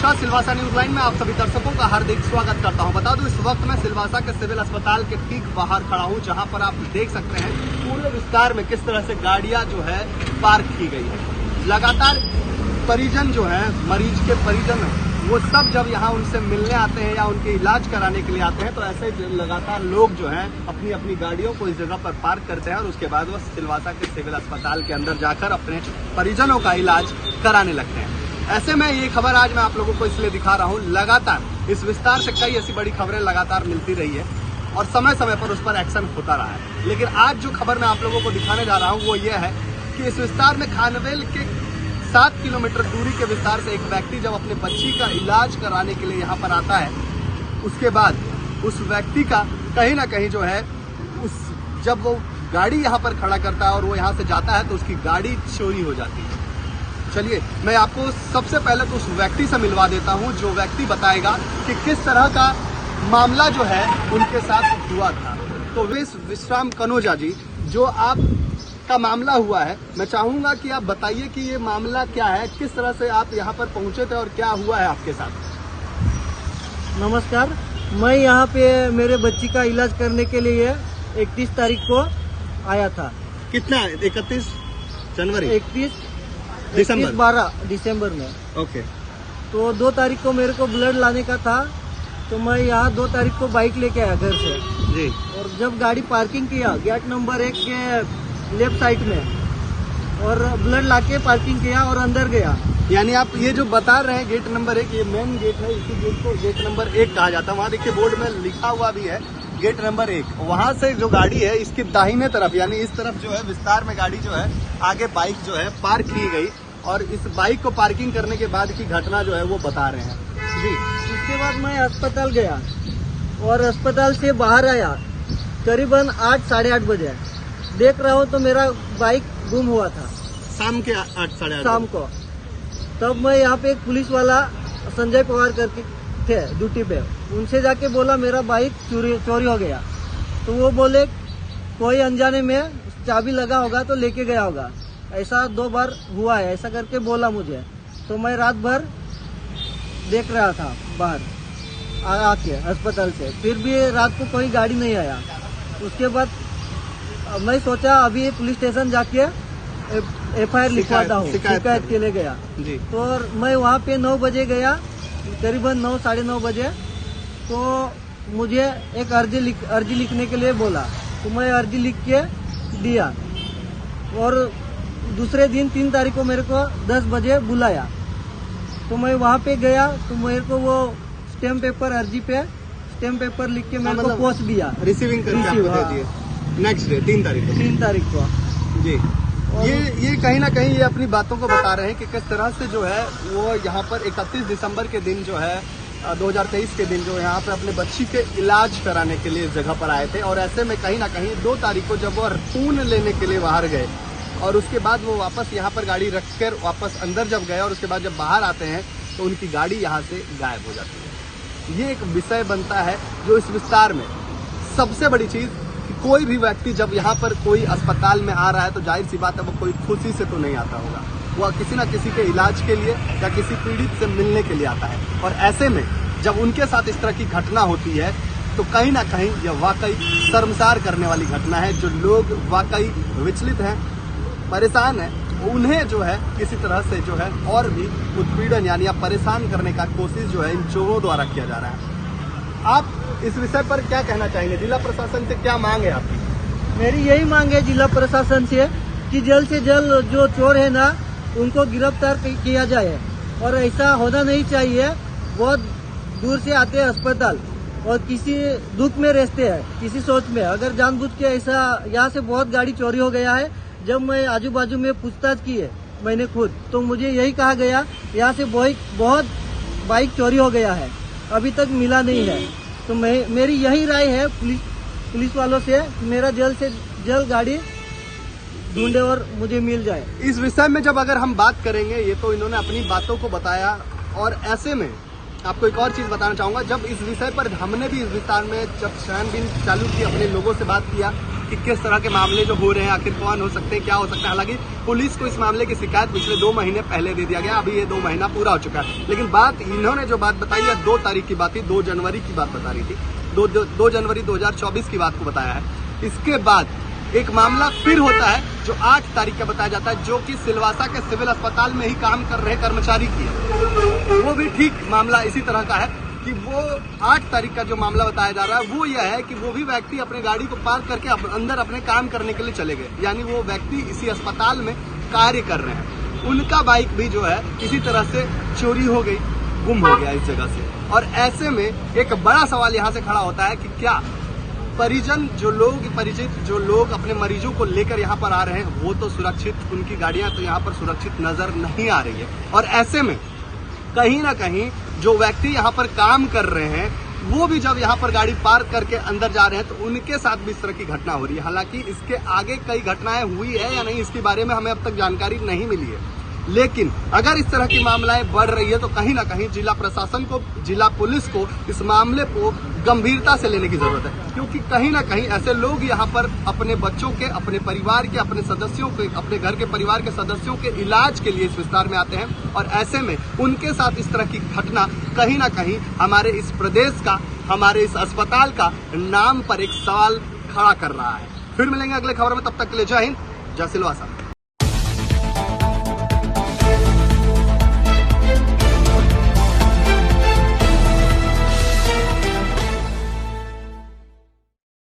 नमस्कार, Silvassa news line में आप सभी दर्शकों का हार्दिक स्वागत करता हूं। बता दूं, इस वक्त मैं सिलवासा के सिविल अस्पताल के ठीक बाहर खड़ा हूं, जहां पर आप देख सकते हैं पूरे विस्तार में किस तरह से गाड़ियां जो है पार्क की गई है। लगातार परिजन जो है, मरीज के परिजन वो सब जब यहाँ उनसे मिलने आते हैं या उनके इलाज कराने के लिए आते हैं, तो ऐसे लगातार लोग जो हैं अपनी अपनी गाड़ियों को इस जगह पर पार्क करते हैं और उसके बाद वो सिलवासा के सिविल अस्पताल के अंदर जाकर अपने परिजनों का इलाज कराने लगते हैं। ऐसे में ये खबर आज मैं आप लोगों को इसलिए दिखा रहा हूँ, लगातार इस विस्तार से कई ऐसी बड़ी खबरें लगातार मिलती रही है और समय समय पर उस पर एक्शन होता रहा है। लेकिन आज जो खबर मैं आप लोगों को दिखाने जा रहा हूँ वो ये है कि इस विस्तार में खानवेल के 7 किलोमीटर दूरी के विस्तार से एक व्यक्ति जब अपने बच्ची का इलाज कराने के लिए यहाँ पर आता है, उसके बाद उस व्यक्ति का कहीं ना कहीं जो है जब वो गाड़ी यहाँ पर खड़ा करता है और वो यहाँ से जाता है तो उसकी गाड़ी चोरी हो जाती है। चलिए मैं आपको सबसे पहले तो उस व्यक्ति से मिलवा देता हूं, जो व्यक्ति बताएगा कि किस तरह का मामला जो है उनके साथ हुआ था। तो विश्राम कनोजा जी, जो आप का मामला हुआ है, मैं चाहूंगा कि आप बताइए कि ये मामला क्या है, किस तरह से आप यहाँ पर पहुंचे थे और क्या हुआ है आपके साथ। नमस्कार, मैं यहाँ पे मेरे बच्ची का इलाज करने के लिए 31 तारीख को आया था। कितना? 31 जनवरी? 31 दिसंबर में। ओके। तो 2 तारीख को मेरे को ब्लड लाने का था, तो मैं यहाँ 2 तारीख को बाइक लेके आया घर से जी। और जब गाड़ी पार्किंग किया गेट नंबर 1 के लेफ्ट साइड में और ब्लड लाके पार्किंग किया और अंदर गया। यानी आप ये जो बता रहे हैं गेट नंबर 1, ये मेन गेट है, इसी गेट को गेट नंबर 1 कहा जाता है। वहाँ देखिए बोर्ड में लिखा हुआ भी है गेट नंबर 1। वहाँ से जो गाड़ी है इसकी दाहिने तरफ यानी इस तरफ जो है विस्तार में गाड़ी जो है आगे बाइक जो है पार्क की गई और इस बाइक को पार्किंग करने के बाद की घटना जो है वो बता रहे हैं जी। उसके बाद मैं अस्पताल गया और अस्पताल से बाहर आया करीबन 8 साढ़े 8 बजे। देख रहा हूँ तो मेरा बाइक गुम हुआ था शाम के 8 साढ़े 8 शाम को। तब मैं यहाँ पे एक पुलिस वाला संजय पवार करके थे ड्यूटी पे, उनसे जाके बोला मेरा बाइक चोरी हो गया। तो वो बोले कोई अनजाने में चाबी लगा होगा तो लेके गया होगा, ऐसा 2 बार हुआ है, ऐसा करके बोला मुझे। तो मैं रात भर देख रहा था बाहर आके अस्पताल से, फिर भी रात को कोई गाड़ी नहीं आया। उसके बाद मैं सोचा अभी पुलिस स्टेशन जाके FIR लिखवाता हूँ, शिकायत के लिए गया जी। तो मैं वहाँ पे 9 बजे गया, करीबन 9 साढ़े 9 बजे। तो मुझे एक अर्जी लिखने के लिए बोला, तो मैं अर्जी लिख के दिया और दूसरे दिन 3 तारीख को मेरे को 10 बजे बुलाया। तो मैं वहाँ पे गया तो मेरे को वो स्टैम्प पेपर अर्जी पे स्टैम्प पेपर लिख के मेरे को पोस्ट दिया, रिसीविंग करके आपको दे दिए नेक्स्ट डे 3 तारीख को जी। ये कहीं ना कहीं ये अपनी बातों को बता रहे हैं कि किस तरह से जो है वो यहाँ पर 31 दिसंबर के दिन जो है 2023 के दिन जो यहाँ पे अपने बच्ची के इलाज कराने के लिए इस जगह पर आए थे। और ऐसे में कहीं ना कहीं 2 तारीख को जब वो खून लेने के लिए बाहर गए और उसके बाद वो वापस यहाँ पर गाड़ी रखकर वापस अंदर जब गए और उसके बाद जब बाहर आते हैं तो उनकी गाड़ी यहाँ से गायब हो जाती है। ये एक विषय बनता है जो इस विस्तार में सबसे बड़ी चीज, कोई भी व्यक्ति जब यहाँ पर कोई अस्पताल में आ रहा है तो जाहिर सी बात है वो कोई खुशी से तो नहीं आता होगा, वो किसी न किसी के इलाज के लिए या किसी पीड़ित से मिलने के लिए आता है। और ऐसे में जब उनके साथ इस तरह की घटना होती है तो कहीं ना कहीं यह वाकई शर्मसार करने वाली घटना है। जो लोग वाकई विचलित हैं, परेशान हैं, उन्हें जो है किसी तरह से जो है और भी उत्पीड़न यानी या परेशान करने का कोशिश जो है इन चोरों द्वारा किया जा रहा है। आप इस विषय पर क्या कहना चाहेंगे? जिला प्रशासन से क्या मांग है आपकी? मेरी यही मांग है जिला प्रशासन से कि जल्द से जल्द जो चोर है ना उनको गिरफ्तार किया जाए। और ऐसा होना नहीं चाहिए, बहुत दूर से आते हैं अस्पताल और किसी दुख में रहते हैं, किसी सोच में, अगर जानबूझ के ऐसा यहाँ से बहुत गाड़ी चोरी हो गया है। जब मैं आजू बाजू में पूछताछ की है मैंने खुद, तो मुझे यही कहा गया यहाँ से बहुत बाइक चोरी हो गया है, अभी तक मिला नहीं है। तो मेरी यही राय है पुलिस वालों से, मेरा जल्द से जल्द गाड़ी ढूंढे और मुझे मिल जाए। इस विषय में जब अगर हम बात करेंगे, ये तो इन्होंने अपनी बातों को बताया और ऐसे में आपको एक और चीज बताना चाहूंगा। जब इस विषय पर हमने भी इस विस्तार में जब छानबीन चालू की, अपने लोगों से बात किया, कि किस तरह के मामले जो हो रहे हैं, आखिर कौन हो सकते हैं, क्या हो सकता है। हालांकि पुलिस को इस मामले की शिकायत पिछले 2 महीने पहले दे दिया गया, अभी ये 2 महीना पूरा हो चुका है। लेकिन बात इन्होंने जो बात बताई है 2 तारीख की बात थी, 2 जनवरी की बात बता रही थी, 2 जनवरी 2024 की बात को बताया है। इसके बाद एक मामला फिर होता है जो 8 तारीख का बताया जाता है, जो कि सिलवासा के सिविल अस्पताल में ही काम कर रहे कर्मचारी की है। वो भी ठीक मामला इसी तरह का है कि वो 8 तारीख का जो मामला बताया जा रहा है वो यह है कि वो भी व्यक्ति अपने गाड़ी को पार्क करके अंदर अपने काम करने के लिए चले गए, यानी वो व्यक्ति इसी अस्पताल में कार्य कर रहे हैं। उनका बाइक भी जो है इसी तरह से चोरी हो गई, गुम हो गया इस जगह से। और ऐसे में एक बड़ा सवाल यहाँ से खड़ा होता है कि क्या परिजन परिचित जो लोग अपने मरीजों को लेकर यहाँ पर आ रहे हैं वो तो सुरक्षित, उनकी गाड़ियां तो यहाँ पर सुरक्षित नजर नहीं आ रही है। और ऐसे में कहीं ना कहीं जो व्यक्ति यहाँ पर काम कर रहे हैं वो भी जब यहाँ पर गाड़ी पार्क करके अंदर जा रहे हैं तो उनके साथ भी इस तरह की घटना हो रही है। हालांकि इसके आगे कई घटनाएं हुई है या नहीं, इसके बारे में हमें अब तक जानकारी नहीं मिली है। लेकिन अगर इस तरह की मामलाएं बढ़ रही है तो कहीं ना कहीं जिला प्रशासन को, जिला पुलिस को इस मामले को गंभीरता से लेने की जरूरत है, क्योंकि कहीं ना कहीं ऐसे लोग यहाँ पर अपने बच्चों के, अपने परिवार के, अपने सदस्यों के, अपने घर के परिवार के सदस्यों के इलाज के लिए इस विस्तार में आते हैं। और ऐसे में उनके साथ इस तरह की घटना कहीं ना कहीं हमारे इस प्रदेश का, हमारे इस अस्पताल का नाम पर एक सवाल खड़ा कर रहा है। फिर मिलेंगे अगले खबर में, तब तक के लिए जय हिंद, जय सिलवासा।